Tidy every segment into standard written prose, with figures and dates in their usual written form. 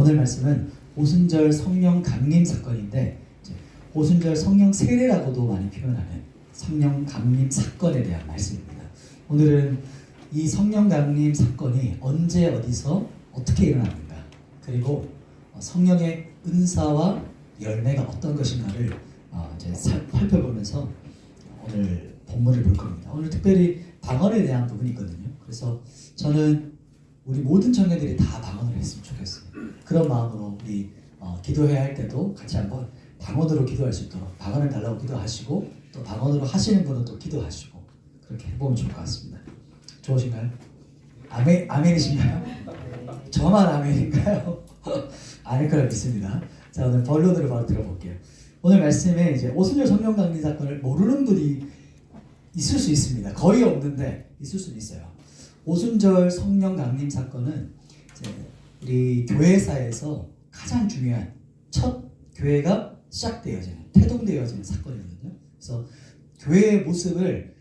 오늘 말씀은 오순절 성령 강림 사건인데 오순절 성령 세례라고도 많이 표현하는 성령 강림 사건에 대한 말씀입니다. 오늘은 이 성령 강림 사건이 언제 어디서 어떻게 일어났는가, 그리고 성령의 은사와 열매가 어떤 것인가를 이제 살펴보면서 오늘 본문을 볼 겁니다. 오늘 특별히 방언에 대한 부분이 있거든요. 그래서 저는 우리 모든 청년들이 다 방언을 했으면 좋겠어요. 그런 마음으로 우리 기도해야 할 때도 같이 한번 방언으로 기도할 수 있도록 방언을 달라고 기도하시고, 또 방언으로 하시는 분은 또 기도하시고, 그렇게 해보면 좋을 것 같습니다. 좋으신가요? 아멘이신가요? 저만 아멘인가요? 아닐 거라 믿습니다. 자, 오늘 본론으로 바로 들어볼게요. 오늘 말씀에 이제 오순절 성령 강림 사건을 모르는 분이 있을 수 있습니다. 거의 없는데 있을 수는 있어요. 오순절 성령 강림 사건은 이제 우리 교회사에서 가장 중요한 첫 교회가 시작되어지는, 태동되어지는 사건이거든요. 그래서 교회의 모습을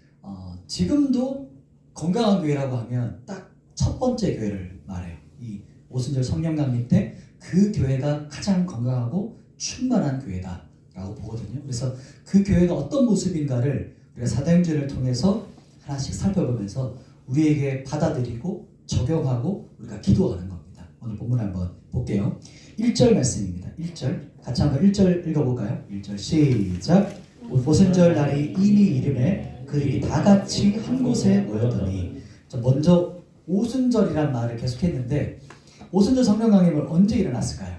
지금도 건강한 교회라고 하면 딱 첫 번째 교회를 말해요. 이 오순절 성령 강림 때 그 교회가 가장 건강하고 충만한 교회다라고 보거든요. 그래서 그 교회가 어떤 모습인가를 우리가 사도행전을 통해서 하나씩 살펴보면서 우리에게 받아들이고 적용하고 우리가 기도하는 겁니다. 오늘 본문 한번 볼게요. 1절 말씀입니다. 1절 같이 한번 1절 읽어볼까요? 1절 시작. 오순절 날이 이미 이름에 그들이 다 같이 한 곳에 모였더니, 먼저 오순절이란 말을 계속했는데 오순절 성령 강림은 언제 일어났을까요?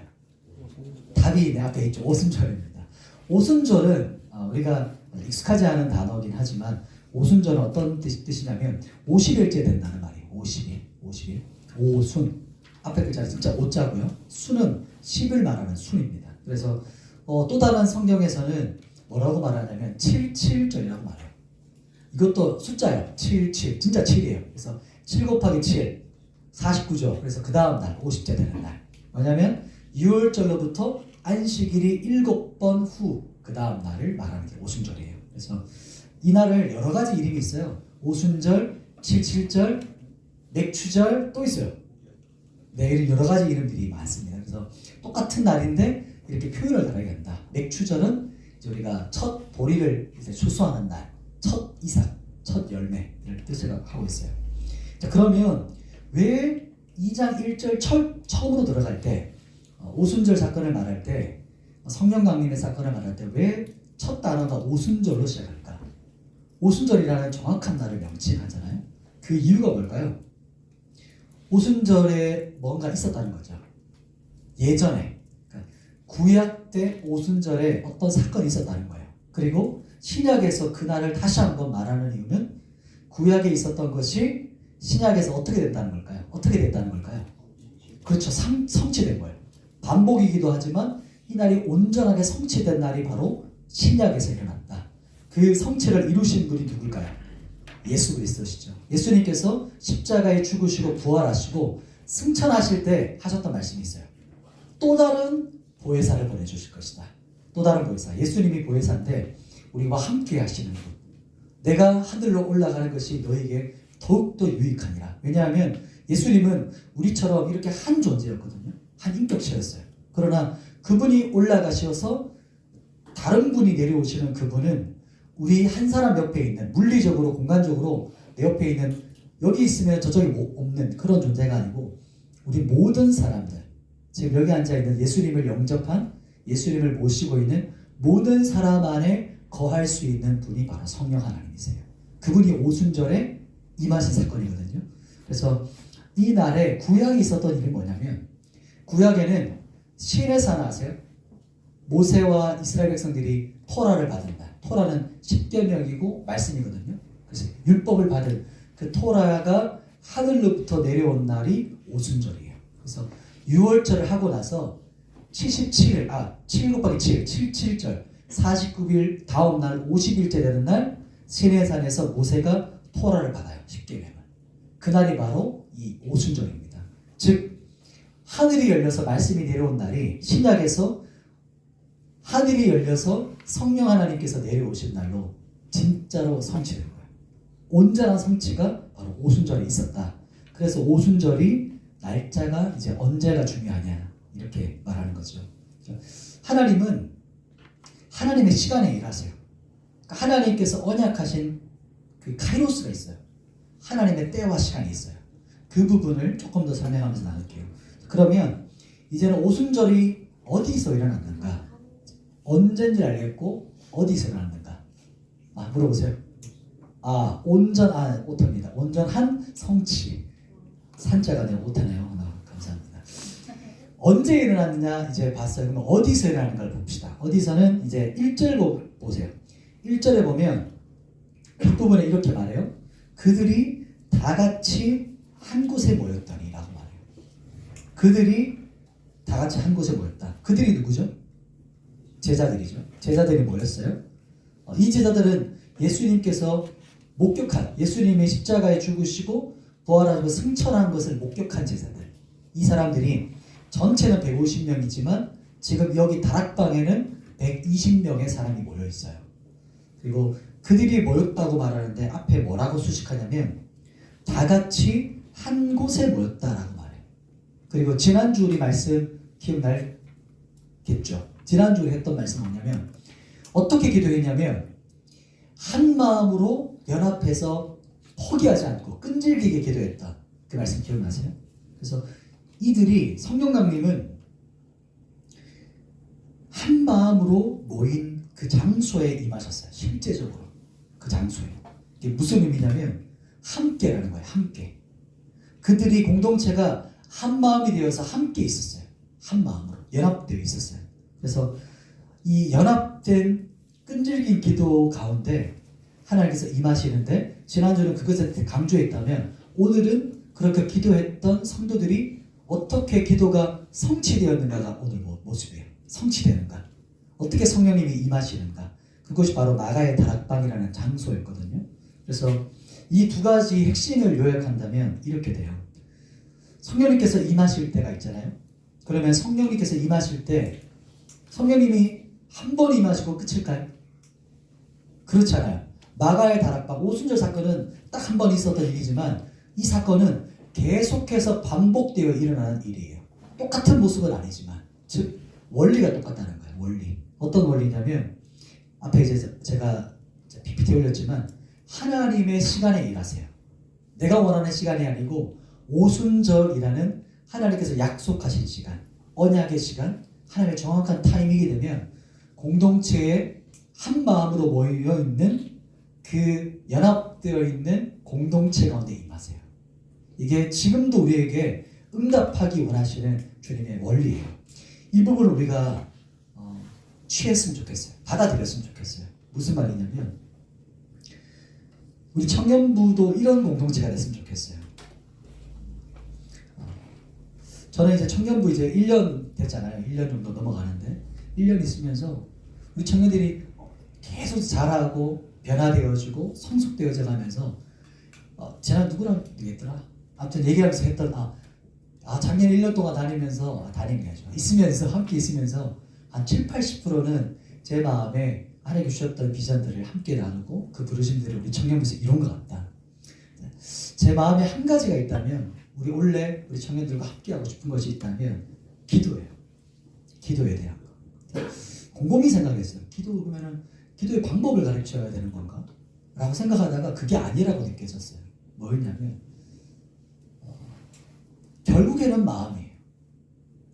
답이 내 앞에 있죠. 오순절입니다. 오순절은 우리가 익숙하지 않은 단어긴 하지만 오순절은 어떤 뜻이냐면 50일째 된다는 말이에요. 50일. 오순. 앞에 글자는 진짜 오자고요. 순은 10을 말하는 순입니다. 그래서 또 다른 성경에서는 뭐라고 말하냐면 77절이라고 말해요. 이것도 숫자예요. 77. 진짜 7이에요. 그래서 7 곱하기 7. 49죠. 그래서 그 다음 날 50째 되는 날. 뭐냐면 6월절로부터 안식일이 7번 후 그 다음 날을 말하는 게 오순절이에요. 그래서 이 날을 여러 가지 이름이 있어요. 오순절, 77절, 맥추절 또 있어요. 내일 여러 가지 이름들이 많습니다. 그래서 똑같은 날인데 이렇게 표현을 다르게 한다. 맥추절은 이제 우리가 첫 보리를 이제 추수하는 날, 첫 이삭, 첫 열매를 뜻을 하고 있어요. 자, 그러면 왜 2장 1절 처음으로 들어갈 때 오순절 사건을 말할 때, 성령 강림의 사건을 말할 때 왜 첫 단어가 오순절로 시작할까? 오순절이라는 정확한 날을 명칭하잖아요. 그 이유가 뭘까요? 오순절에 뭔가 있었다는 거죠. 예전에, 그러니까 구약 때 오순절에 어떤 사건이 있었다는 거예요. 그리고 신약에서 그 날을 다시 한번 말하는 이유는 구약에 있었던 것이 신약에서 어떻게 됐다는 걸까요? 어떻게 됐다는 걸까요? 그렇죠. 성취된 거예요. 반복이기도 하지만 이 날이 온전하게 성취된 날이 바로 신약에서 일어났다. 그 성취를 이루신 분이 누굴까요? 예수 그리스도시죠. 예수님께서 십자가에 죽으시고 부활하시고 승천하실 때 하셨던 말씀이 있어요. 또 다른 보혜사를 보내주실 것이다. 또 다른 보혜사. 예수님이 보혜사인데 우리와 함께 하시는 분. 내가 하늘로 올라가는 것이 너에게 더욱더 유익하니라. 왜냐하면 예수님은 우리처럼 이렇게 한 존재였거든요. 한 인격체였어요. 그러나 그분이 올라가셔서 다른 분이 내려오시는 그분은 우리 한 사람 옆에 있는, 물리적으로 공간적으로 내 옆에 있는, 여기 있으면 저쪽에 없는 그런 존재가 아니고 우리 모든 사람들, 지금 여기 앉아있는 예수님을 영접한, 예수님을 모시고 있는 모든 사람 안에 거할 수 있는 분이 바로 성령 하나님이세요. 그분이 오순절에 임하신 사건이거든요. 그래서 이 날에 구약이 있었던 일이 뭐냐면, 구약에는 시내산 아세요? 모세와 이스라엘 백성들이 토라를 받은 날. 토라는 10계명이고 말씀이거든요. 그래서 율법을 받은 그 토라가 하늘로부터 내려온 날이 오순절이에요. 그래서 6월절을 하고 나서 77일, 7 곱하기 7, 77절, 49일 다음 날 50일째 되는 날 시내산에서 모세가 토라를 받아요. 10계명을. 그날이 바로 이 오순절입니다. 즉 하늘이 열려서 말씀이 내려온 날이 신약에서 하늘이 열려서 성령 하나님께서 내려오신 날로 진짜로 성취된 거예요. 온전한 성취가 바로 오순절에 있었다. 그래서 오순절이 날짜가 이제 언제가 중요하냐, 이렇게 말하는 거죠. 하나님은 하나님의 시간에 일하세요. 그러니까 하나님께서 언약하신 그 카이로스가 있어요. 하나님의 때와 시간이 있어요. 그 부분을 조금 더 설명하면서 나눌게요. 그러면 이제는 오순절이 어디서 일어났는가? 언제인지 알겠고 어디서 일어났는가? 물어보세요. 오타입니다. 온전한 성취. 산자가 아니라 오타네요. 감사합니다. 언제 일어났느냐 이제 봤어요. 그럼 어디서 일어나는가를 봅시다. 어디서는 이제 1절 보세요. 1절에 보면 뒷부분에 이렇게 말해요. 그들이 다 같이 한 곳에 모였더니 라고 말해요. 그들이 다 같이 한 곳에 모였다. 그들이 누구죠? 제자들이죠. 제자들이 모였어요. 이 제자들은 예수님께서 목격한, 예수님의 십자가에 죽으시고 부활하시고 승천한 것을 목격한 제자들. 이 사람들이 전체는 150명이지만 지금 여기 다락방에는 120명의 사람이 모여 있어요. 그리고 그들이 모였다고 말하는데 앞에 뭐라고 수식하냐면 다 같이 한 곳에 모였다라고 말해요. 그리고 지난주 우리 말씀 기억나겠죠? 지난주 우리 했던 말씀은 뭐냐면 어떻게 기도했냐면 한 마음으로 연합해서 포기하지 않고 끈질기게 기도했다. 그 말씀 기억나세요? 그래서 이들이 성령 강림은 한 마음으로 모인 그 장소에 임하셨어요. 실제적으로 그 장소에. 이게 무슨 의미냐면 함께라는 거예요. 함께. 그들이 공동체가 한 마음이 되어서 함께 있었어요. 한 마음으로 연합되어 있었어요. 그래서 이 연합된 끈질긴 기도 가운데 하나님께서 임하시는데 지난주는 그것에 강조했다면 오늘은 그렇게 기도했던 성도들이 어떻게 기도가 성취되었는가가 오늘 모습이에요. 성취되는가? 어떻게 성령님이 임하시는가? 그것이 바로 나가의 다락방이라는 장소였거든요. 그래서 이 두 가지 핵심을 요약한다면 이렇게 돼요. 성령님께서 임하실 때가 있잖아요. 그러면 성령님께서 임하실 때 성령님이 한 번 임하시고 끝일까요? 그렇잖아요. 마가의 다락방 오순절 사건은 딱 한 번 있었던 일이지만 이 사건은 계속해서 반복되어 일어나는 일이에요. 똑같은 모습은 아니지만 즉 원리가 똑같다는 거예요. 원리. 어떤 원리냐면 앞에 이제 제가 PPT 올렸지만 하나님의 시간에 일하세요. 내가 원하는 시간이 아니고 오순절이라는 하나님께서 약속하신 시간, 언약의 시간, 하나님의 정확한 타이밍이 되면 공동체에 한 마음으로 모여 있는 그 연합되어 있는 공동체 가운데 임하세요. 이게 지금도 우리에게 응답하기 원하시는 주님의 원리예요. 이 부분을 우리가 취했으면 좋겠어요. 받아들였으면 좋겠어요. 무슨 말이냐면 우리 청년부도 이런 공동체가 됐으면 좋겠어요. 저는 이제 청년부 이제 1년 됐잖아요. 1년 정도 넘어가는데 1년 있으면서 우리 청년들이 계속 자라고 변화되어지고 성숙되어져 가면서 제가 누구랑 얘기했더라? 아무튼 얘기하면서 했던 작년 1년 동안 다니면서 있으면서 함께 있으면서 한 70-80%는 제 마음에 하나님 주셨던 비전들을 함께 나누고 그 부르심들을 우리 청년부에서 이룬 것 같다. 제 마음에 한 가지가 있다면 우리 청년들과 함께 하고 싶은 것이 있다면 기도예요. 기도에 대한 거. 곰곰이 생각했어요. 그러면은 기도의 방법을 가르쳐야 되는 건가? 라고 생각하다가 그게 아니라고 느껴졌어요. 뭐였냐면 결국에는 마음이에요.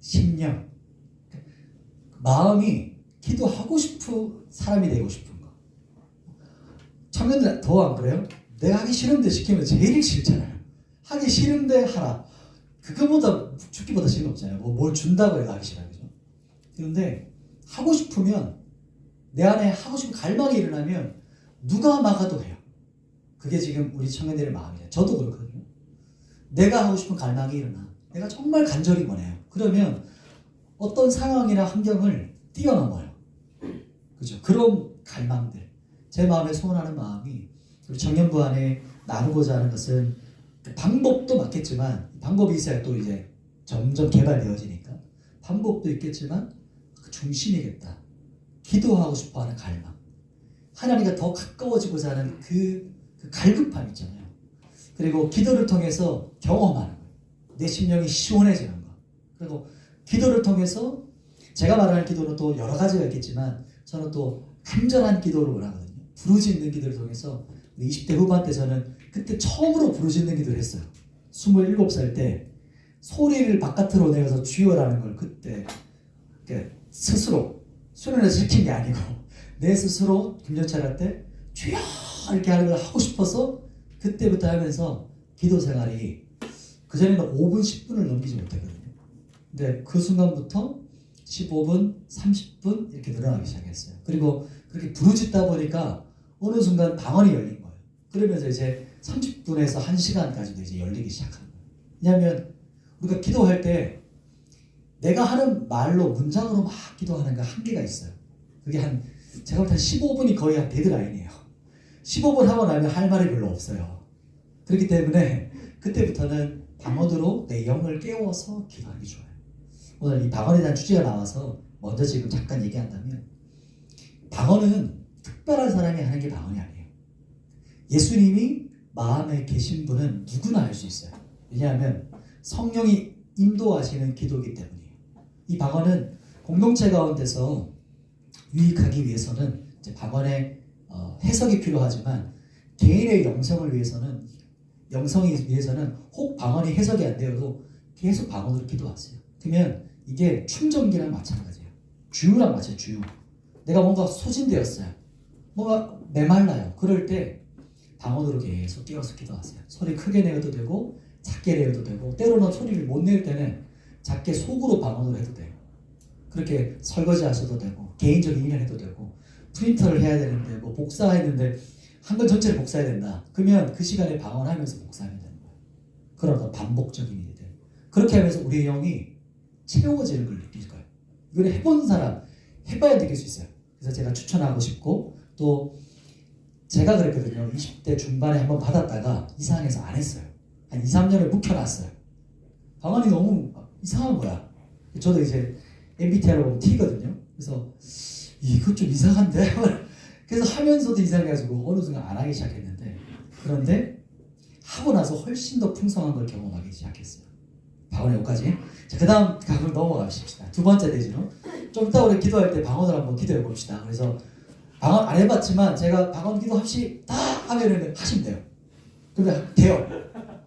심령. 마음이 기도하고 싶은 사람이 되고 싶은 거. 청년들 더 안 그래요? 내가 하기 싫은데 시키면 제일 싫잖아요. 하기 싫은데 하라. 그거보다 죽기보다 싫은 거 없잖아요. 뭘 준다고 해서 하기 싫어요. 그죠? 그런데 하고 싶으면 내 안에 하고 싶은 갈망이 일어나면 누가 막아도 해요. 그게 지금 우리 청년들의 마음이에요. 저도 그렇거든요. 내가 하고 싶은 갈망이 일어나. 내가 정말 간절히 원해요. 그러면 어떤 상황이나 환경을 뛰어넘어요. 그죠? 그런 갈망들. 제 마음에 소원하는 마음이 우리 청년부 안에 나누고자 하는 것은 방법도 맞겠지만 방법이 있어야 또 이제 점점 개발되어지니까 방법도 있겠지만 그 중심이겠다. 기도하고 싶어하는 갈망. 하나님과 더 가까워지고자 하는 그 갈급함 있잖아요. 그리고 기도를 통해서 경험하는 거예요. 내 심령이 시원해지는 거. 그리고 기도를 통해서 제가 말하는 기도는 또 여러 가지가 있겠지만 저는 또 간절한 기도를 원하거든요. 부르짖는 기도를 통해서 20대 후반 때 저는 그때 처음으로 부르짖는 기도를 했어요. 27살 때 소리를 바깥으로 내어서 주여라는 걸 그때 스스로 수련해서 시킨 게 아니고 내 스스로 김전철 때 주여 이렇게 하는 걸 하고 싶어서 그때부터 하면서 기도 생활이 그전에는 5분 10분을 넘기지 못했거든요. 근데 그 순간부터 15분 30분 이렇게 늘어나기 시작했어요. 그리고 그렇게 부르짖다 보니까 어느 순간 방언이 열린 거예요. 그러면서 이제 30분에서 1시간까지도 이제 열리기 시작한 거예요. 왜냐하면 우리가 기도할 때 내가 하는 말로 문장으로 막 기도하는 게 한계가 있어요. 그게 제가 볼 때 15분이 거의 한 데드라인이에요. 15분 하고 나면 할 말이 별로 없어요. 그렇기 때문에 그때부터는 방언으로 내 영을 깨워서 기도하기 좋아요. 오늘 이 방언에 대한 주제가 나와서 먼저 지금 잠깐 얘기한다면 방언은 특별한 사람이 하는 게 방언이 아니에요. 예수님이 마음에 계신 분은 누구나 할 수 있어요. 왜냐하면 성령이 인도하시는 기도이기 때문이에요. 이 방언은 공동체 가운데서 유익하기 위해서는 이제 방언의 해석이 필요하지만 개인의 영성이 위해서는 혹 방언이 해석이 안 되어도 계속 방언으로 기도하세요. 그러면 이게 충전기랑 마찬가지예요. 주유랑 마찬가지예요. 주유. 내가 뭔가 소진되었어요. 뭔가 메말라요. 그럴 때 방언으로 계속 깨워서 기도하세요. 소리 크게 내어도 되고 작게 내어도 되고 때로는 소리를 못 낼 때는 작게 속으로 방언으로 해도 돼요. 그렇게 설거지 하셔도 되고 개인적인 일을 해도 되고 프린터를 해야 되는데 뭐 복사했는데 한 권 전체를 복사해야 된다. 그러면 그 시간에 방언하면서 복사하면 되는 거예요. 그러다 반복적인 일이 돼요. 그렇게 하면서 우리의 영이 채워지는 걸 느낄 거예요. 이걸 해본 사람 해봐야 느낄 수 있어요. 그래서 제가 추천하고 싶고 또 제가 그랬거든요. 20대 중반에 한번 받았다가 이상해서 안 했어요. 한 2, 3년을 묵혀놨어요. 방언이 너무 이상한 거야. 저도 이제 MBTI로 보면 T거든요. 그래서 이거 좀 이상한데? 그래서 하면서도 이상해가지고 어느 순간 안 하기 시작했는데 그런데 하고 나서 훨씬 더 풍성한 걸 경험하기 시작했어요. 방언의 여기까지. 자, 그 다음 각을 넘어가십시다. 두 번째 대지로 좀 이따 우리 기도할 때 방언을 한번 기도해 봅시다. 그래서 방언 안 해봤지만 제가 방언 기도 합시다 하면은 하시면 돼요. 그러면 돼요.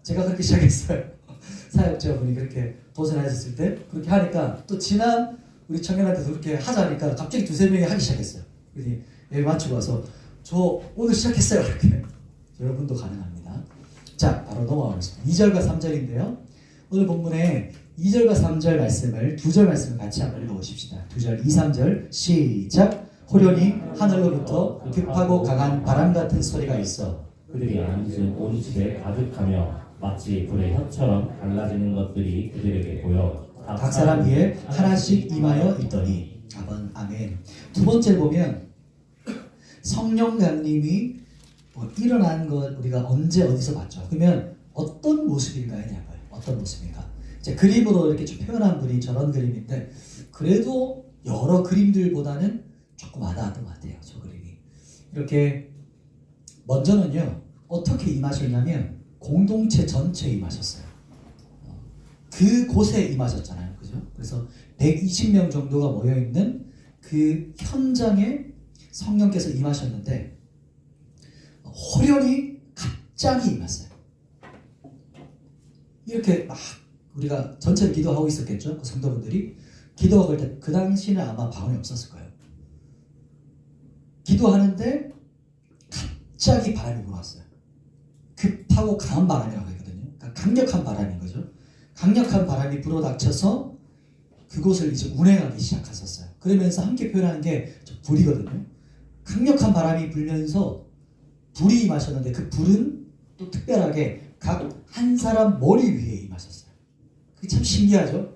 제가 그렇게 시작했어요. 사역자분이 그렇게 도전하셨을 때 그렇게 하니까 또 지난 우리 청년한테도 그렇게 하자니까 갑자기 두세 명이 하기 시작했어요. 그래서 예배 마치고 와서 저 오늘 시작했어요. 이렇게 여러분도 가능합니다. 자, 바로 넘어가겠습니다. 2절과 3절인데요. 오늘 본문에 2절과 3절 말씀을 2절 말씀을 같이 한번 읽어보십시다. 2절, 2, 3절 시작. 호련히 하늘로부터 급하고 강한 바람 같은 소리가 있어 그들이 앉은 온 집에 가득하며 마치 불의 혀처럼 갈라지는 것들이 그들에게 보여 각 사람 위에 하나씩 임하여 있더니 아멘. 두 번째 보면 성령 강림이 일어난 것 우리가 언제 어디서 봤죠? 그러면 어떤 모습인가요? 어떤 모습인가? 이제 그림으로 이렇게 좀 표현한 분이 저런 그림인데 그래도 여러 그림들보다는 조금 와닿았던 것 같아요. 저 그림이 이렇게 먼저는요 어떻게 임하셨냐면 공동체 전체에 임하셨어요. 그 곳에 임하셨잖아요. 그죠? 그래서 120명 정도가 모여있는 그 현장에 성령께서 임하셨는데 호련히 갑자기 임했어요. 이렇게 막 우리가 전체를 기도하고 있었겠죠. 그 성도분들이 기도할 때 그 당시는 아마 방언이 없었을 거예요. 기도하는데 갑자기 바람이 불어왔어요. 급하고 강한 바람이라고 하거든요. 그러니까 강력한 바람인 거죠. 강력한 바람이 불어닥쳐서 그곳을 이제 운행하기 시작하셨어요. 그러면서 함께 표현하는 게 불이거든요. 강력한 바람이 불면서 불이 임하셨는데 그 불은 또 특별하게 각 한 사람 머리 위에 임하셨어요. 그게 참 신기하죠.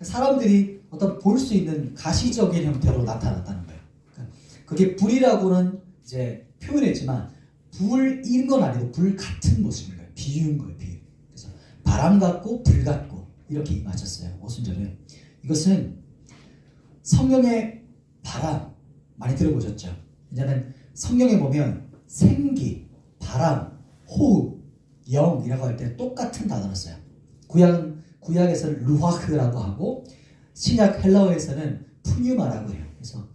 사람들이 어떤 볼 수 있는 가시적인 형태로 나타났다는 거예요. 그게 불이라고는 이제 표현했지만 불인 건 아니고 불 같은 모습인 거예요. 비유인 거예요. 비유. 그래서 바람 같고 불 같고 이렇게 임하셨어요. 오순절에. 이것은 성령의 바람 많이 들어보셨죠? 왜냐하면 성령에 보면 생기, 바람, 호흡, 영이라고 할 때 똑같은 단어를 써요. 구약에서는 루하흐라고 하고 신약 헬라어에서는 푸뉴마라고 해요. 그래서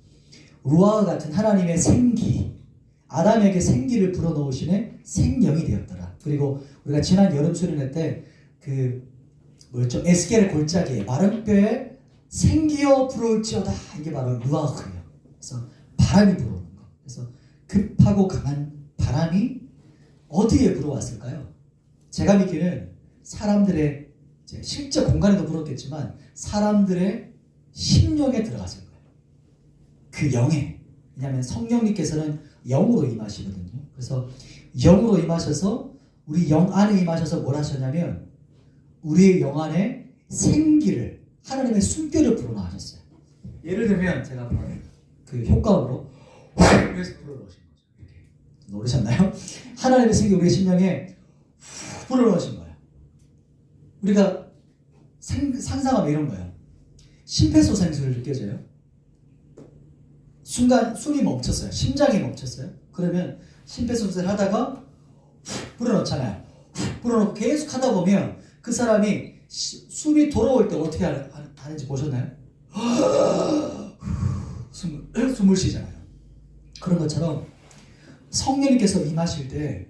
루아와 같은 하나님의 생기, 아담에게 생기를 불어넣으시는 생명이 되었더라. 그리고 우리가 지난 여름 수련회 때 그 뭐였죠? 에스겔의 골짜기에 마른 뼈에 생기어 불어올지어다. 이게 바로 루아흐예요. 그래서 바람이 불어오는 거. 그래서 급하고 강한 바람이 어디에 불어왔을까요? 제가 믿기는 사람들의 이제 실제 공간에도 불었겠지만 사람들의 심령에 들어갔을 거예요. 그 영에. 왜냐하면 성령님께서는 영으로 임하시거든요. 그래서 영으로 임하셔서 우리 영 안에 임하셔서 뭘 하셨냐면 우리의 영 안에 생기를 하나님의 숨결을 불어넣어 하셨어요. 예를 들면 제가 한번 그 효과음으로 그래서 불어넣으신 거죠. 이렇게 노르셨나요? 하나님의 생기 우리의 심령에 불어넣으신 거예요. 우리가 상상하면 이런 거예요. 심폐소생술을 느껴져요. 순간 숨이 멈췄어요. 심장이 멈췄어요. 그러면 심폐소생술 하다가 불어넣잖아요. 불어넣고 계속 하다 보면 그 사람이 숨이 돌아올 때 어떻게 하는지 보셨나요? 숨을 쉬잖아요. 그런 것처럼 성령님께서 임하실 때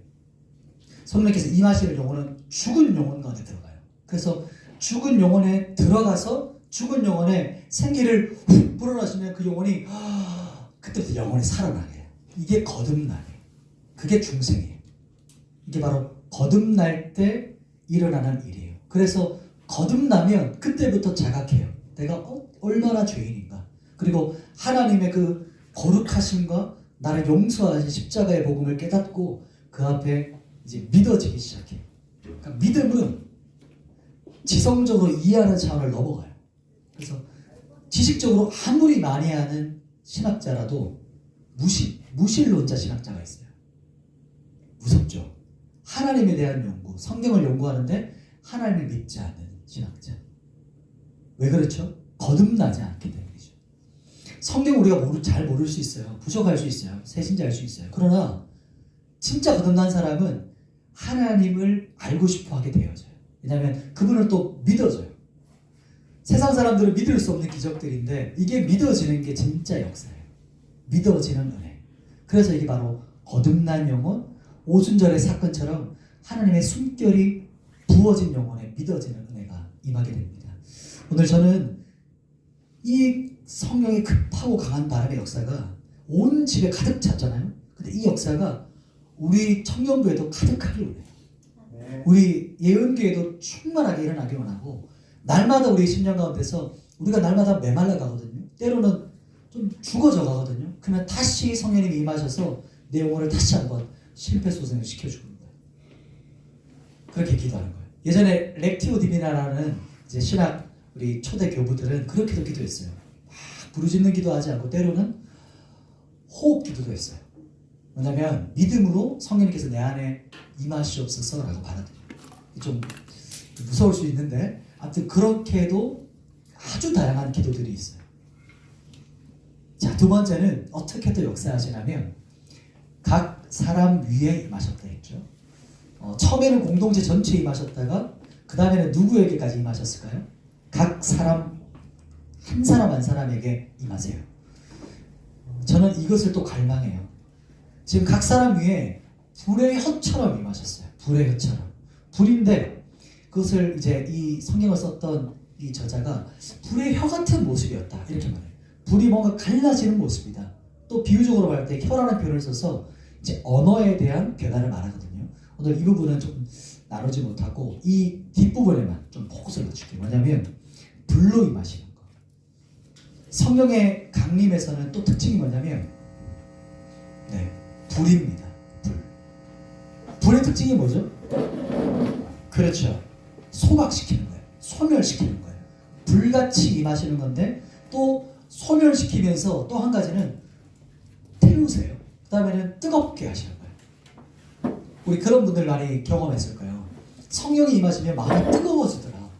성령님께서 임하시는 영혼은 죽은 영혼 가운데 들어가요. 그래서 죽은 영혼에 들어가서 죽은 영혼에 생기를 훅 불어넣으시면 그 영혼이 그때부터 영혼이 살아나게 해요. 이게 거듭나게. 그게 중생이에요. 이게 바로 거듭날 때 일어나는 일이에요. 그래서 거듭나면 그때부터 자각해요. 내가 얼마나 죄인인가. 그리고 하나님의 그 거룩하심과 나를 용서하신 십자가의 복음을 깨닫고 그 앞에 이제 믿어지기 시작해요. 그러니까 믿음은 지성적으로 이해하는 차원을 넘어가요. 그래서 지식적으로 아무리 많이 하는 신학자라도 무신론자 신학자가 있어요. 무섭죠. 하나님에 대한 연구, 성경을 연구하는데 하나님을 믿지 않는 신학자. 왜 그렇죠? 거듭나지 않기 때문이죠. 성경 우리가 잘 모를 수 있어요. 부족할 수 있어요. 새신자일 수 있어요. 그러나 진짜 거듭난 사람은 하나님을 알고 싶어 하게 되어져요. 왜냐하면 그분을 또 믿어져요. 세상 사람들은 믿을 수 없는 기적들인데 이게 믿어지는 게 진짜 역사예요. 믿어지는 은혜. 그래서 이게 바로 거듭난 영혼, 오순절의 사건처럼 하나님의 숨결이 부어진 영혼에 믿어지는 은혜가 임하게 됩니다. 오늘 저는 이 성령의 급하고 강한 바람의 역사가 온 집에 가득 찼잖아요. 근데 이 역사가 우리 청년부에도 가득하게 올려요. 우리 예언교회도 충만하게 일어나기 원하고 날마다 우리 심령 가운데서 우리가 날마다 메말라 가거든요. 때로는 좀 죽어져 가거든요. 그러면 다시 성령님이 임하셔서 내 영혼을 다시 한번 심폐소생을 시켜주는 거예요. 그렇게 기도하는 거예요. 예전에 렉티오 디비나라는 이제 신학 우리 초대 교부들은 그렇게도 기도했어요. 막 부르짖는 기도하지 않고 때로는 호흡 기도도 했어요. 왜냐하면 믿음으로 성령님께서 내 안에 임하시옵소서라고 받아들여요. 좀 무서울 수 있는데 아무튼 그렇게도 아주 다양한 기도들이 있어요. 자, 두 번째는 어떻게 또 역사하시냐면 각 사람 위에 임하셨다 했죠. 처음에는 공동체 전체에 임하셨다가 그 다음에는 누구에게까지 임하셨을까요? 각 사람 한 사람 한 사람에게 임하세요. 저는 이것을 또 갈망해요. 지금 각 사람 위에 불의 혀처럼 임하셨어요. 불의 혀처럼. 불인데 그것을 이제 이 성경을 썼던 이 저자가 불의 혀 같은 모습이었다 이렇게 말해요. 불이 뭔가 갈라지는 모습이다. 또 비유적으로 말할 때 혀라는 표현을 써서 이제 언어에 대한 변화를 말하거든요. 오늘 이 부분은 좀 나누지 못하고 이 뒷부분에만 좀 포커스를 맞출게요. 뭐냐면 불로 임하시는 거. 성령의 강림에서는 또 특징이 뭐냐면 불입니다. 불. 불의 특징이 뭐죠? 그렇죠. 소각시키는 거예요. 소멸시키는 거예요. 불같이 임하시는 건데 또 소멸시키면서 또 한 가지는 태우세요. 그 다음에는 뜨겁게 하시는 거예요. 우리 그런 분들 많이 경험했을 거예요. 성령이 임하시면 마음이 뜨거워지더라.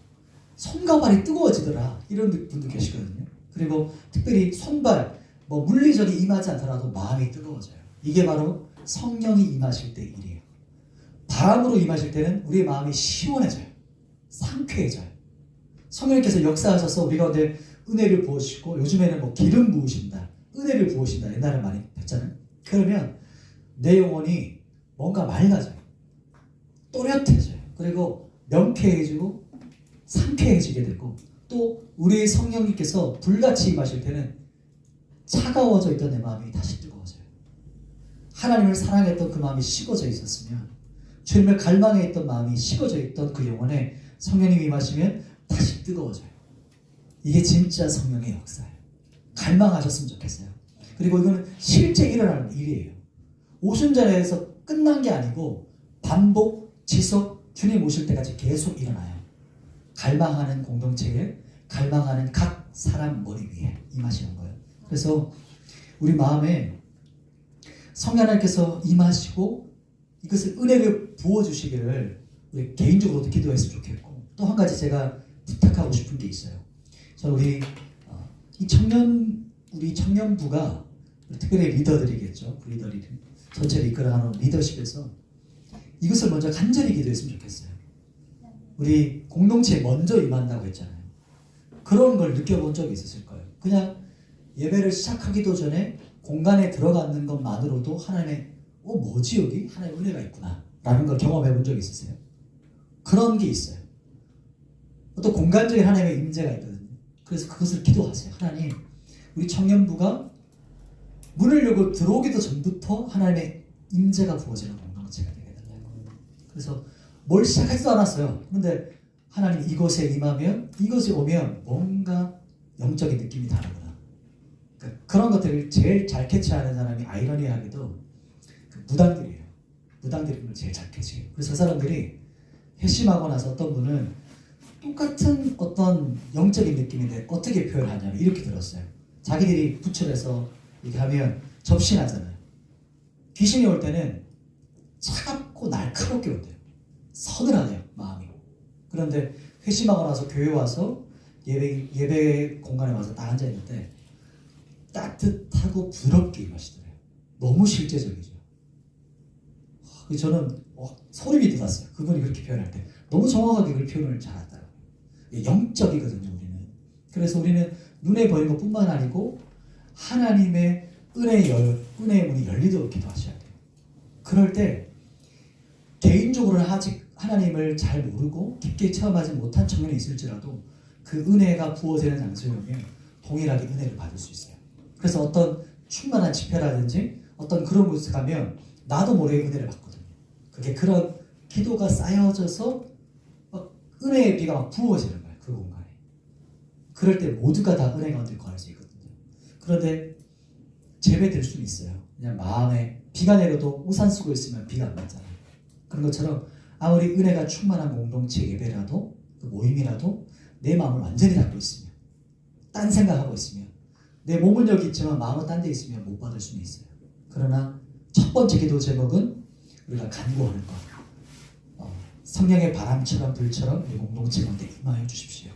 손과 발이 뜨거워지더라. 이런 분들 계시거든요. 그리고 특별히 손발, 물리적이 임하지 않더라도 마음이 뜨거워져요. 이게 바로 성령이 임하실 때 일이에요. 바람으로 임하실 때는 우리의 마음이 시원해져요. 상쾌해져요. 성령님께서 역사하셔서 우리 가운데 은혜를 부으시고 요즘에는 뭐 기름 부으신다, 은혜를 부으신다 옛날에 많이 했잖아요. 그러면 내 영혼이 뭔가 맑아져요. 또렷해져요. 그리고 명쾌해지고 상쾌해지게 되고 또 우리 성령님께서 불같이 임하실 때는 차가워져 있던 내 마음이 다시 뜨거워져요. 하나님을 사랑했던 그 마음이 식어져 있었으면 주님을 갈망했던 마음이 식어져 있던 그 영혼에 성령님이 임하시면 다시 뜨거워져요. 이게 진짜 성령의 역사예요. 갈망하셨으면 좋겠어요. 그리고 이거는 실제 일어나는 일이에요. 오순절에서 끝난 게 아니고 반복, 지속, 주님 오실 때까지 계속 일어나요. 갈망하는 공동체에 갈망하는 각 사람 머리 위에 임하시는 거예요. 그래서 우리 마음에 성령 하나님께서 임하시고 이것을 은혜를 부어주시기를 우리 개인적으로도 기도했으면 좋겠고 또 한 가지 제가 부탁하고 싶은 게 있어요. 저는 우리 청년부가 특별히 리더들이겠죠. 그 리더들이 전체를 이끌어가는 리더십에서 이것을 먼저 간절히 기도했으면 좋겠어요. 우리 공동체에 먼저 임한다고 했잖아요. 그런 걸 느껴본 적이 있으실 거예요. 그냥 예배를 시작하기도 전에 공간에 들어가는 것만으로도 하나님의 뭐지 여기? 하나님의 은혜가 있구나 라는 걸 경험해 본 적이 있으세요? 그런 게 있어요. 또 공간적인 하나님의 임재가 있거든요. 그래서 그것을 기도하세요. 하나님, 우리 청년부가 문을 열고 들어오기도 전부터 하나님의 임재가 부어지는 공동체가 되게 달라요. 그래서 뭘 시작하지도 않았어요. 그런데 하나님 이곳에 임하면 이곳에 오면 뭔가 영적인 느낌이 다르구나. 그러니까 그런 것들을 제일 잘 캐치하는 사람이 아이러니하게도 무당들이에요. 무당들이 그걸 제일 잘 캐치해요. 그래서 그 사람들이 회심하고 나서 어떤 분은 똑같은 어떤 영적인 느낌인데 어떻게 표현하냐면 이렇게 들었어요. 자기들이 부처에서 이렇게 하면 접신하잖아요. 귀신이 올 때는 차갑고 날카롭게 온대요. 서늘하네요, 마음이. 그런데 회심하고 나서 교회 와서 예배 공간에 와서 딱 앉아 있는데 따뜻하고 부드럽게 임하시더래요. 너무 실제적이죠. 저는 소름이 돋았어요. 그분이 그렇게 표현할 때 너무 정확하게 그 표현을 잘하더라고요. 영적이거든요, 우리는. 그래서 우리는 눈에 보이는 것뿐만 아니고 하나님의 은혜의 문이 열리도록 기도하셔야 돼요. 그럴 때 개인적으로는 아직 하나님을 잘 모르고 깊게 체험하지 못한 청년이 있을지라도 그 은혜가 부어지는 장소에 오면 동일하게 은혜를 받을 수 있어요. 그래서 어떤 충만한 집회라든지 어떤 그런 곳에 가면 나도 모르게 은혜를 받거든요. 그게 그런 기도가 쌓여져서 은혜의 비가 막 부어지는 거예요. 그 공간에. 그럴 때 모두가 다 은혜가 얻을 거할 수 있거든요. 그런데 재배될 수는 있어요. 그냥 마음에 비가 내려도 우산 쓰고 있으면 비가 안 맞잖아요. 그런 것처럼 아무리 은혜가 충만한 공동체 예배라도 그 모임이라도 내 마음을 완전히 닫고 있으면 딴 생각하고 있으면 내 몸은 여기 있지만 마음은 딴 데 있으면 못 받을 수는 있어요. 그러나 첫 번째 기도 제목은 우리가 간구하는 것. 성령의 바람처럼 불처럼 우리 공동체 가운데 임하여 주십시오.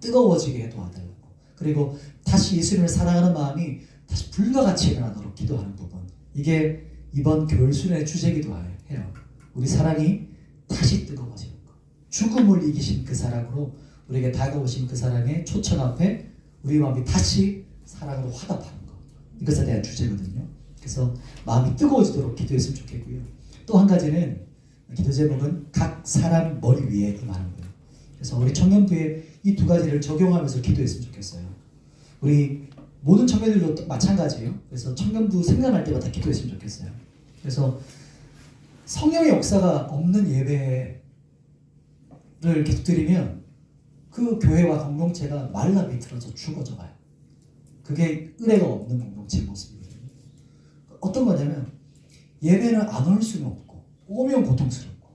뜨거워지게 도와달라고. 그리고 다시 예수님을 사랑하는 마음이 다시 불과 같이 일어나도록 기도하는 부분. 이게 이번 교회 수련의 주제기도 해요. 우리 사랑이 다시 뜨거워지는 것. 죽음을 이기신 그 사랑으로 우리에게 다가오신 그 사랑의 초청 앞에 우리 마음이 다시 사랑으로 화답하는 것. 이것에 대한 주제거든요. 그래서 마음이 뜨거워지도록 기도했으면 좋겠고요. 또 한 가지는 기도 제목은 각 사람 머리 위에 임하는 거예요. 그래서 우리 청년부에 이 두 가지를 적용하면서 기도했으면 좋겠어요. 우리 모든 청년들도 마찬가지예요. 그래서 청년부 생각날 때마다 기도했으면 좋겠어요. 그래서 성령의 역사가 없는 예배를 계속 드리면 그 교회와 공동체가 말라 비틀어져 죽어져 가요. 그게 은혜가 없는 공동체의 모습이거든요. 어떤 거냐면 예배는 안 올 수는 없고 오면 고통스럽고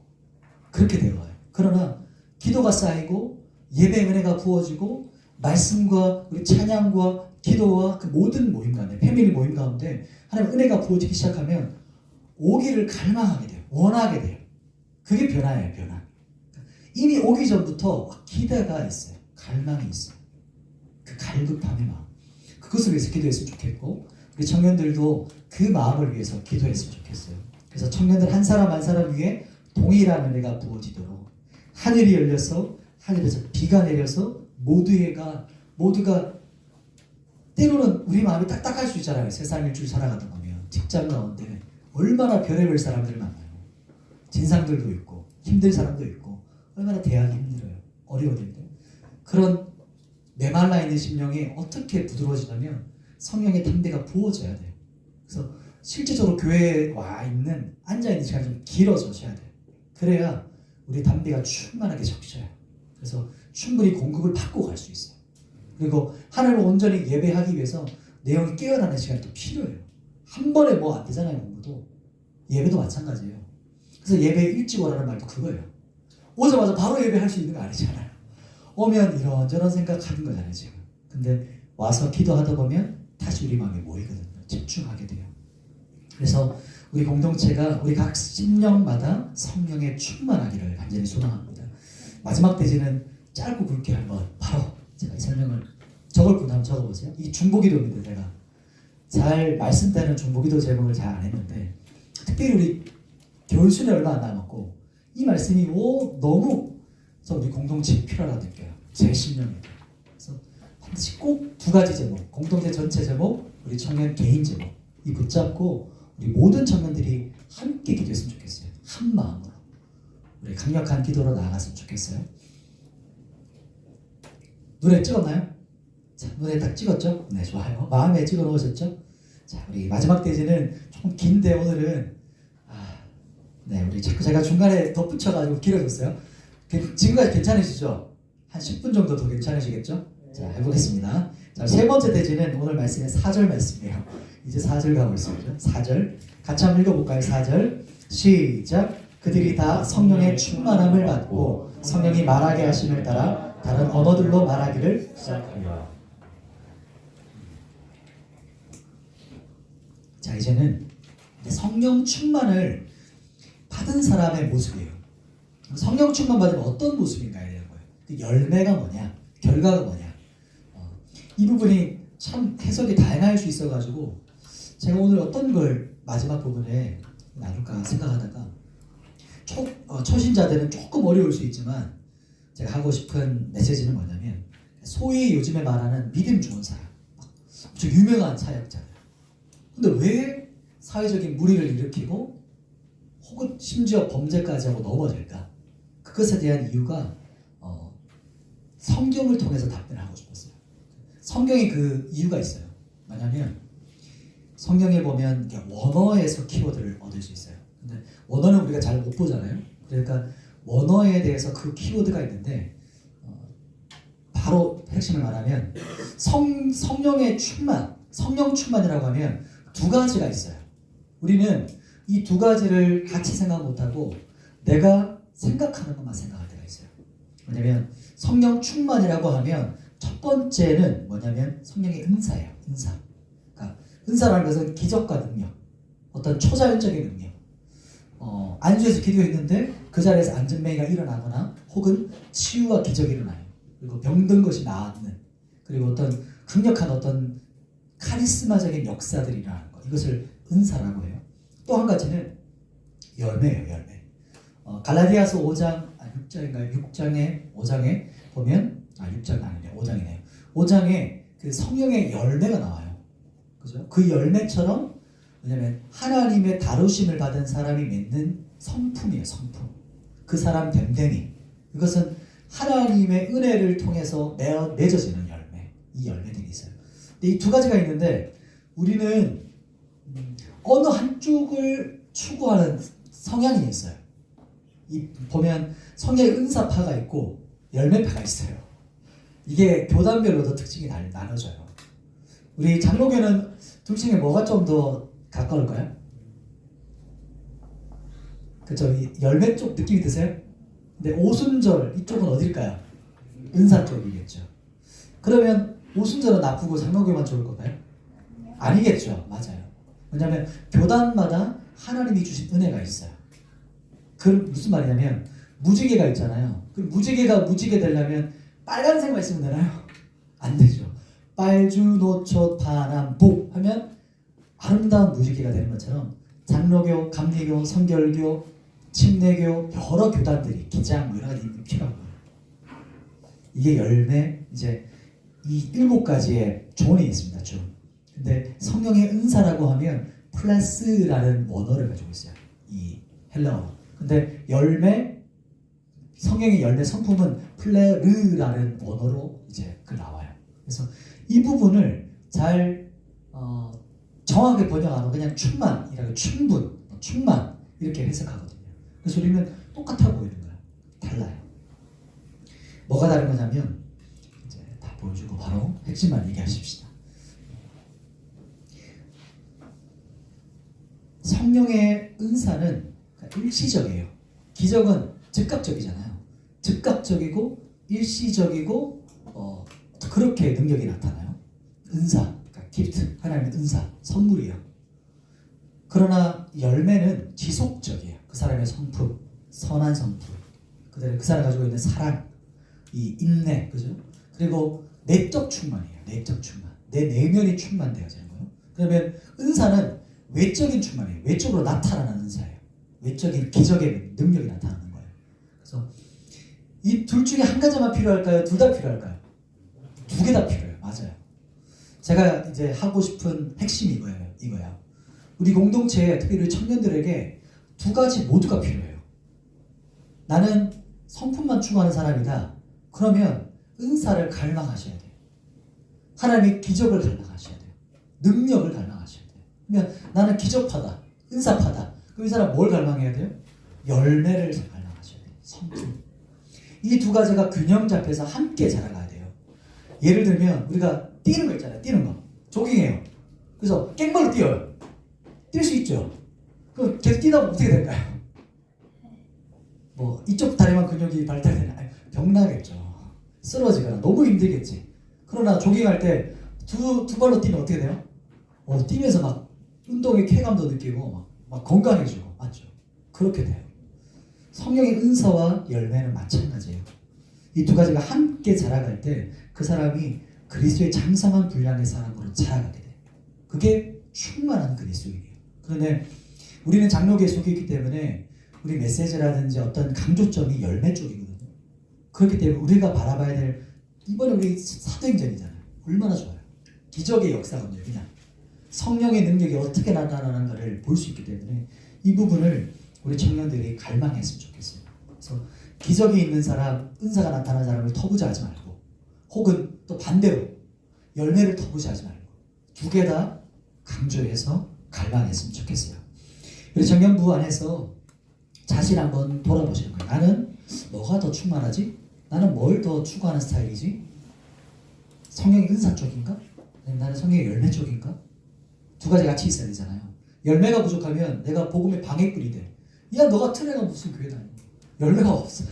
그렇게 되어가요. 그러나 기도가 쌓이고 예배의 은혜가 부어지고 말씀과 우리 찬양과 기도와 그 모든 모임 가운데 패밀리 모임 가운데 하나님 은혜가 부어지기 시작하면 오기를 갈망하게 돼요. 원하게 돼요. 그게 변화예요. 변화. 이미 오기 전부터 기대가 있어요. 갈망이 있어요. 그 갈급함의 마음. 그것을 위해서 기도했으면 좋겠고 우리 청년들도 그 마음을 위해서 기도했으면 좋겠어요. 그래서 청년들 한 사람 한 사람 위에 동일한 은혜가 부어지도록 하늘이 열려서 하늘에서 비가 내려서 모두가 때로는 우리 마음이 딱딱할 수 있잖아요. 세상 일주일 살아가다 보면 직장 가운데 얼마나 별의별 사람들을 만나요. 진상들도 있고 힘든 사람도 있고 얼마나 대하기 힘들어요. 어려워질 때. 그런 메말라 있는 심령이 어떻게 부드러워지냐면 성령의 담대가 부어져야 돼요. 그래서 실제적으로 교회에 와 있는 앉아 있는 시간이 좀 길어져야 돼요. 그래야 우리 담대가 충만하게 적셔요. 그래서 충분히 공급을 받고 갈 수 있어요. 그리고 하나님을 온전히 예배하기 위해서 내용이 깨어나는 시간이 또 필요해요. 한 번에 뭐 안 되잖아요. 공부도. 예배도 마찬가지예요. 그래서 예배 일찍 오라는 말도 그거예요. 오자마자 바로 예배할 수 있는 거 아니잖아요. 오면 이런저런 생각하는 거잖아요. 지금. 근데 와서 기도하다 보면 다시 우리 마음이 모이거든요. 집중하게 돼요. 그래서 우리 공동체가 우리 각 심령마다 성령에 충만하기를 간절히 소망합니다. 마지막 대지는 짧고 굵게 한번 바로 제가 이 설명을 적을 분 한번 적어보세요. 이 중보기도입니다. 제가 잘 말씀대는 중보기도 제목을 잘 안 했는데 특별히 우리 겨울순에 얼마 안 남았고 이 말씀이 너무 우리 공동체에 필요하다 느껴요. 제 심령입니다. 그래서 반드시 꼭 두 가지 제목, 공동체 전체 제목, 우리 청년 개인 제목 이 붙잡고 우리 모든 청년들이 함께 기도했으면 좋겠어요. 한 마음으로 우리 강력한 기도로 나아갔으면 좋겠어요. 눈에 찍었나요? 자, 눈에 딱 찍었죠? 네, 좋아요. 마음에 찍어 놓으셨죠? 자, 우리 마지막 대지는 조금 긴데 오늘은 네, 우리 자꾸 제가 중간에 덧붙여가지고 길어졌어요. 지금까지 괜찮으시죠? 한 10분 정도 더 괜찮으시겠죠? 자, 해보겠습니다. 자, 세 번째 대지는 오늘 말씀의 4절 말씀이에요. 이제 4절 가고 있습니다. 4절 같이 한번 읽어볼까요? 4절 시작. 그들이 다 성령의 충만함을 받고 성령이 말하게 하심을 따라 다른 언어들로 말하기를 시작하며. 자, 이제는 성령 충만을 받은 사람의 모습이에요. 성령 충만 받으면 어떤 모습인가에 대한 거예요. 그 열매가 뭐냐, 결과가 뭐냐. 이 부분이 참 해석이 다양할 수 있어가지고 제가 오늘 어떤 걸 마지막 부분에 나눌까 생각하다가 초신자들은 조금 어려울 수 있지만 제가 하고 싶은 메시지는 뭐냐면 소위 요즘에 말하는 믿음 좋은 사람, 좀 유명한 사역자들. 근데 왜 사회적인 무리를 일으키고 혹은 심지어 범죄까지 하고 넘어질까? 그것에 대한 이유가 성경을 통해서 답변을 하고 싶었어요. 성경에 그 이유가 있어요. 뭐냐면 성경에 보면 원어에서 키워드를 얻을 수 있어요. 근데 원어는 우리가 잘 못 보잖아요. 그러니까 원어에 대해서 그 키워드가 있는데 바로 핵심을 말하면 성령의 충만, 성령 충만이라고 하면 두 가지가 있어요. 우리는 이 두 가지를 같이 생각 못하고 내가 생각하는 것만 생각할 때가 있어요. 왜냐면 성령 충만이라고 하면 첫 번째는 뭐냐면 성령의 은사예요. 은사. 그러니까 은사라는 것은 기적과 능력, 어떤 초자연적인 능력. 안수에서 기도했는데 그 자리에서 안전맹이가 일어나거나 혹은 치유와 기적이 일어나요. 그리고 병든 것이 나았는, 그리고 어떤 강력한 어떤 카리스마적인 역사들이 일어나는 것. 이것을 은사라고 해요. 또 한 가지는 열매예요. 열매. 갈라디아서 5장, 6장인가요? 6장에 5장에 보면 6장 아니네요. 5장이네요. 5장에 그 성령의 열매가 나와요. 그죠? 그 열매처럼 왜냐면 하나님의 다루심을 받은 사람이 맺는 성품이에요. 성품. 그 사람 됨됨이. 이것은 하나님의 은혜를 통해서 맺어지는 열매. 이 열매들이 있어요. 근데 이 두 가지가 있는데 우리는 어느 한쪽을 추구하는 성향이 있어요. 이 보면 성령의 은사파가 있고 열매파가 있어요. 이게 교단별로도 특징이 나눠져요. 우리 장로교는 둘 중에 뭐가 좀 더 가까울까요? 그쵸? 이 열매 쪽 느낌이 드세요? 근데 오순절 이쪽은 어딜까요? 은사 쪽이겠죠. 그러면 오순절은 나쁘고 장로교만 좋을 건가요? 아니겠죠. 맞아요. 왜냐하면 교단마다 하나님이 주신 은혜가 있어요. 그 무슨 말이냐면 무지개가 있잖아요. 그 무지개가 무지개 되려면 빨간색만 있으면 되나요? 안 되죠. 빨주, 노초, 파남, 복 하면 아름다운 무지개가 되는 것처럼 장로교, 감리교, 성결교, 침례교 여러 교단들이 기장 여러 가지 필요한 거예요. 이게 열매 이제 이 7가지의 존이 있습니다. 존. 근데 성령의 은사라고 하면 플레스라는 원어를 가지고 있어요. 이 헬라어. 근데 열매, 성령의 열매 성품은 플레르라는 원어로 이제 나와요. 그래서 이 부분을 잘 정확하게 번역 안 하고 그냥 충만이라고 충만 이렇게 해석하거든요. 그래서 우리는 똑같아 보이는 거예요. 달라요. 뭐가 다른 거냐면 이제 다 보여주고 바로 핵심만 얘기하십시다. 성령의 은사는 일시적이에요. 기적은 즉각적이잖아요. 즉각적이고 일시적이고 그렇게 능력이 나타나요. 은사, 그러니까 기프트, 하나님의 은사, 선물이에요. 그러나 열매는 지속적이에요. 그 사람의 성품, 선한 성품, 그 사람이 가지고 있는 사랑, 이 인내, 그죠? 그리고 내적 충만이에요. 내적 충만. 내 내면이 충만되어지는 거예요. 그러면 은사는 외적인 충만이에요. 외적으로 나타나는 은사예요. 외적인 기적의 능력이 나타나는 거예요. 그래서 이 둘 중에 한 가지만 필요할까요? 둘 다 필요할까요? 두 개 다 필요해요. 맞아요. 제가 이제 하고 싶은 핵심이 이거야. 우리 공동체에 특히 우리 청년들에게 두 가지 모두가 필요해요. 나는 성품만 추구하는 사람이다. 그러면 은사를 갈망하셔야 돼요. 하나님의 기적을 갈망하셔야 돼요. 능력을 갈망하셔야 돼요. 그러면 나는 기적파다, 은사파다. 그럼 이 사람 뭘 갈망해야 돼요? 열매를 갈망하셔야 돼요. 성품. 이 두 가지가 균형 잡혀서 함께 자라가야 돼요. 예를 들면 우리가 뛰는 거 있잖아요. 뛰는 거. 조깅해요. 그래서 깽벌로 뛰어요. 뛸 수 있죠. 그럼 계속 뛰다 보면 어떻게 될까요? 뭐 이쪽 다리만 근육이 발달되나? 병나겠죠. 쓰러지거나 너무 힘들겠지. 그러나 조깅할 때 두 발로 뛰면 어떻게 돼요? 뛰면서 막 운동의 쾌감도 느끼고 막 건강해지고, 맞죠? 그렇게 돼요. 성령의 은사와 열매는 마찬가지예요. 이 두 가지가 함께 자라갈 때 그 사람이 그리스도의 장성한 분량의 사람으로 자라가게 돼요. 그게 충만한 그리스도인이에요. 그런데 우리는 장로교에 속해 있기 때문에 우리 메시지라든지 어떤 강조점이 열매 쪽이거든요. 그렇기 때문에 우리가 바라봐야 될, 이번에 우리 사도행전이잖아요. 얼마나 좋아요. 기적의 역사거든요. 그냥 성령의 능력이 어떻게 나타나는가를 볼 수 있기 때문에 이 부분을 우리 청년들이 갈망했으면 좋겠어요. 그래서 기적이 있는 사람, 은사가 나타나는 사람을 터부자하지 말고, 혹은 또 반대로 열매를 터부자하지 말고 두 개 다 강조해서 갈망했으면 좋겠어요. 우리 청년부 안에서 자신 한번 돌아보시는 거예요. 나는 뭐가 더 충만하지? 나는 뭘 더 추구하는 스타일이지? 성령의 은사 쪽인가? 아니면 나는 성령의 열매 쪽인가? 두 가지 같이 있어야 되잖아요. 열매가 부족하면 내가 복음의 방해꾼이 돼. 야, 너 같은 애가 무슨 교회 다니냐? 열매가 없어.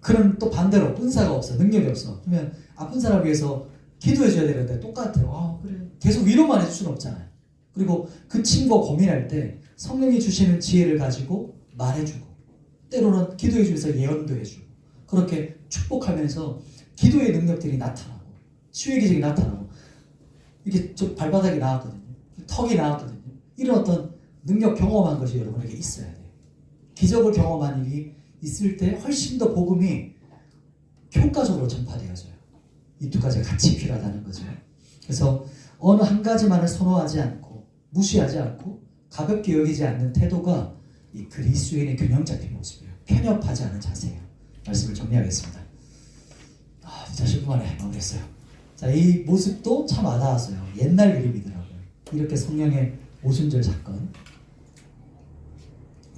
그럼 또 반대로 은사가 없어, 능력이 없어. 그러면 아픈 사람 위해서 기도해줘야 되는데 똑같아요. 그래. 계속 위로만 해줄 수는 없잖아요. 그리고 그 친구가 고민할 때 성령이 주시는 지혜를 가지고 말해주고, 때로는 기도해주면서 예언도 해주고, 그렇게 축복하면서 기도의 능력들이 나타나고, 치유의 기적이 나타나고, 이렇게 저 발바닥이 나왔거든요. 턱이 나왔거든요. 이런 어떤 능력 경험한 것이 여러분에게 있어야 돼요. 기적을 경험한 일이 있을 때 훨씬 더 복음이 효과적으로 전파되어져요. 이 두 가지가 같이 필요하다는 거죠. 그래서 어느 한 가지만을 선호하지 않고, 무시하지 않고, 가볍게 여기지 않는 태도가 이 그리스도인의 균형 잡힌 모습이에요. 편협하지 않은 자세예요. 말씀을 정리하겠습니다. 진짜 10분 만에 마무리했어요. 자, 이 모습도 참 와닿았어요. 옛날 그림이더라고요. 이렇게 성령의 오순절 사건.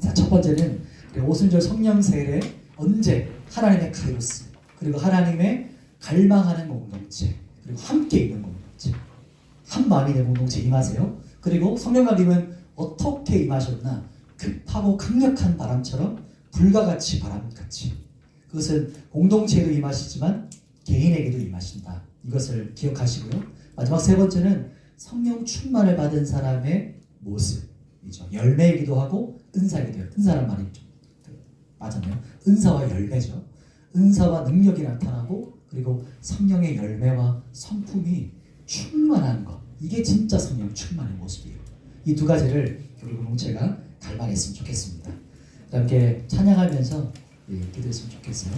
자, 첫 번째는 오순절 성령 세례, 언제? 하나님의 카이로스, 그리고 하나님의 갈망하는 공동체, 그리고 함께 있는 공동체, 한 마음이 된 공동체 임하세요. 그리고 성령 강림은 어떻게 임하셨나? 급하고 강력한 바람처럼, 불과같이 바람같이. 그것은 공동체에도 임하시지만 개인에게도 임하신다. 이것을 기억하시고요. 마지막 세 번째는 성령 충만을 받은 사람의 모습이죠. 열매이기도 하고 은사이기도 해요. 은사란 말이 좀 맞았네요. 은사와 열매죠. 은사와 능력이 나타나고, 그리고 성령의 열매와 성품이 충만한 것. 이게 진짜 성령 충만의 모습이에요. 이 두 가지를 우리 공동체가 갈망했으면 좋겠습니다. 함께 찬양하면서 기도했으면 좋겠어요.